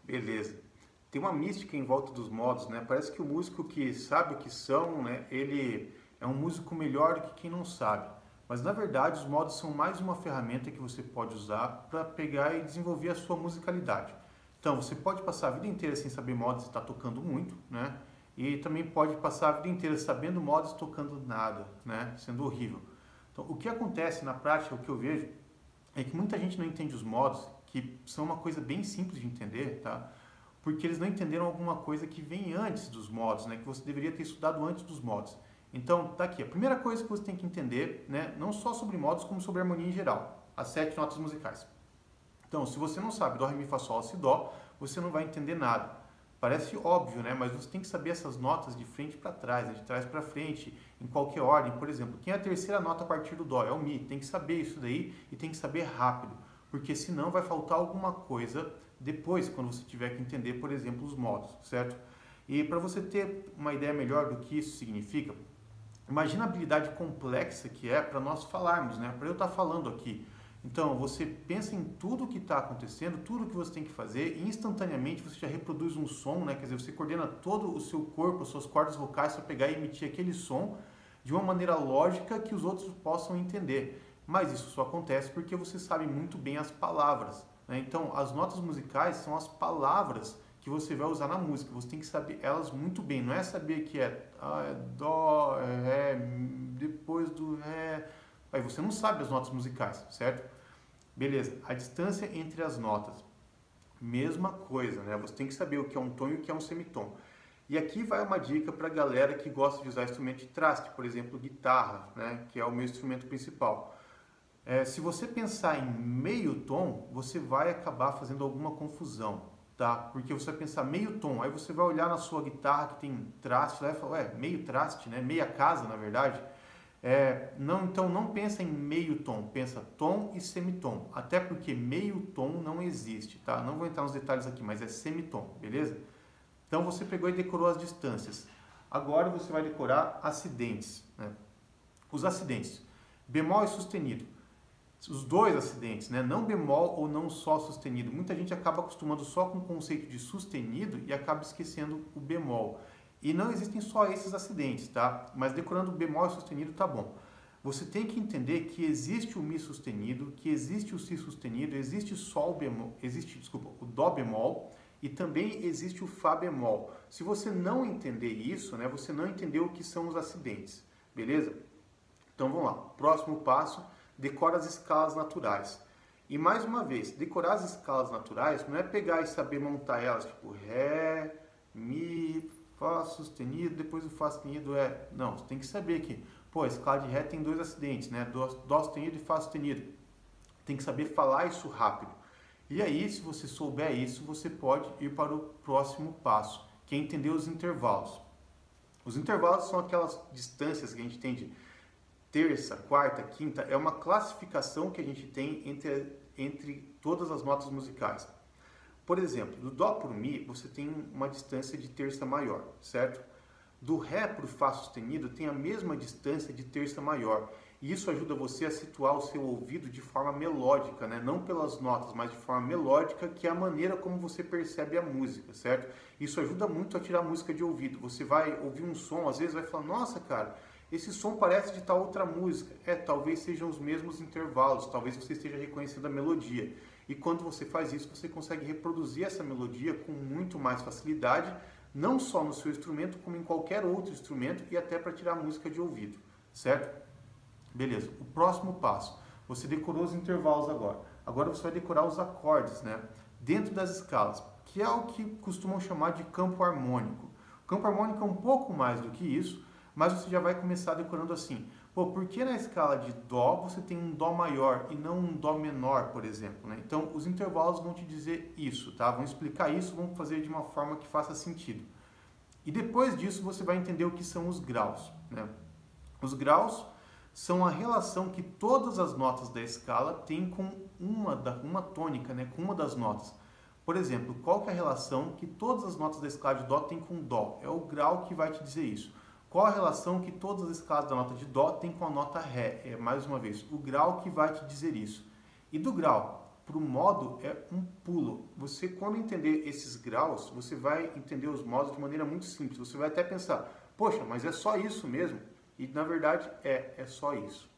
Beleza. Tem uma mística em volta dos modos, né? Parece que o músico que sabe o que são, né? Ele é um músico melhor do que quem não sabe. Mas na verdade, os modos são mais uma ferramenta que você pode usar para pegar e desenvolver a sua musicalidade. Então, você pode passar a vida inteira sem saber modos e estar tocando muito, né? E também pode passar a vida inteira sabendo modos e tocando nada, né? Sendo horrível. Então, o que acontece na prática, o que eu vejo, é que muita gente não entende os modos, que são uma coisa bem simples de entender, tá? Porque eles não entenderam alguma coisa que vem antes dos modos, né? Que você deveria ter estudado antes dos modos. Então, tá aqui. A primeira coisa que você tem que entender, né? Não só sobre modos, como sobre harmonia em geral. As 7 notas musicais. Então, se você não sabe Dó, Ré, Mi, Fá, Sol, Si, Dó, você não vai entender nada. Parece óbvio, né? Mas você tem que saber essas notas de frente para trás, né? De trás para frente, em qualquer ordem. Por exemplo, quem é a terceira nota a partir do Dó? É o Mi. Tem que saber isso daí e tem que saber rápido, porque senão vai faltar alguma coisa depois, quando você tiver que entender, por exemplo, os modos, certo? E para você ter uma ideia melhor do que isso significa, imagina a habilidade complexa que é para nós falarmos, né? Para eu estar falando aqui. Então, você pensa em tudo o que está acontecendo, tudo que você tem que fazer, e instantaneamente você já reproduz um som, né? Quer dizer, você coordena todo o seu corpo, as suas cordas vocais para pegar e emitir aquele som de uma maneira lógica que os outros possam entender. Mas isso só acontece porque você sabe muito bem as palavras, né? Então, as notas musicais são as palavras que você vai usar na música. Você tem que saber elas muito bem. Não é saber que é dó, é ré, depois do ré. Aí você não sabe as notas musicais, certo? Beleza. A distância entre as notas. Mesma coisa, né? Você tem que saber o que é um tom e o que é um semitom. E aqui vai uma dica para a galera que gosta de usar instrumento de traste, por exemplo, guitarra, né? Que é o meu instrumento principal. Se você pensar em meio tom, você vai acabar fazendo alguma confusão, tá? Porque você vai pensar meio tom, aí você vai olhar na sua guitarra que tem traste lá e fala, ué, meio traste, né? Meia casa, na verdade. Não, então não pensa em meio tom, pensa tom e semitom. Até porque meio tom não existe, tá? Não vou entrar nos detalhes aqui, mas é semitom, beleza? Então você pegou e decorou as distâncias. Agora você vai decorar acidentes, né? Os acidentes, bemol e sustenido. Os dois acidentes, né? Não bemol ou não sol sustenido. Muita gente acaba acostumando só com o conceito de sustenido e acaba esquecendo o bemol. E não existem só esses acidentes, tá? Mas decorando bemol e sustenido tá bom. Você tem que entender que existe o mi sustenido, que existe o si sustenido, existe sol bemol, existe, desculpa, o dó bemol e também existe o fá bemol. Se você não entender isso, né, você não entendeu o que são os acidentes, beleza? Então vamos lá. Próximo passo, decora as escalas naturais. E mais uma vez, decorar as escalas naturais não é pegar e saber montar elas, tipo ré, mi, fá sustenido, depois o fá sustenido é... Não, você tem que saber que, pô, a escala de ré tem dois acidentes, né? Dó sustenido e fá sustenido. Tem que saber falar isso rápido. E aí, se você souber isso, você pode ir para o próximo passo, que é entender os intervalos. Os intervalos são aquelas distâncias que a gente tem de terça, quarta, quinta, é uma classificação que a gente tem entre todas as notas musicais. Por exemplo, do Dó para o Mi, você tem uma distância de terça maior, certo? Do Ré para o Fá sustenido tem a mesma distância de terça maior. E isso ajuda você a situar o seu ouvido de forma melódica, né? Não pelas notas, mas de forma melódica, que é a maneira como você percebe a música, certo? Isso ajuda muito a tirar a música de ouvido. Você vai ouvir um som, às vezes vai falar, nossa, cara, esse som parece de tal outra música. Talvez sejam os mesmos intervalos, talvez você esteja reconhecendo a melodia. E quando você faz isso, você consegue reproduzir essa melodia com muito mais facilidade, não só no seu instrumento, como em qualquer outro instrumento e até para tirar a música de ouvido, certo? Beleza, o próximo passo, você decorou os intervalos agora. Agora você vai decorar os acordes, né? Dentro das escalas, que é o que costumam chamar de campo harmônico. O campo harmônico é um pouco mais do que isso, mas você já vai começar decorando assim. Pô, por que na escala de Dó você tem um Dó maior e não um Dó menor, por exemplo, né? Então, os intervalos vão te dizer isso, tá? Vão explicar isso, vão fazer de uma forma que faça sentido. E depois disso, você vai entender o que são os graus, né? Os graus são a relação que todas as notas da escala têm com uma tônica, né? Com uma das notas. Por exemplo, qual que é a relação que todas as notas da escala de Dó têm com Dó? É o grau que vai te dizer isso. Qual a relação que todas as escalas da nota de Dó têm com a nota Ré? Mais uma vez, o grau que vai te dizer isso. E do grau, para o modo é um pulo. Você, quando entender esses graus, você vai entender os modos de maneira muito simples. Você vai até pensar, poxa, mas é só isso mesmo? E na verdade é só isso.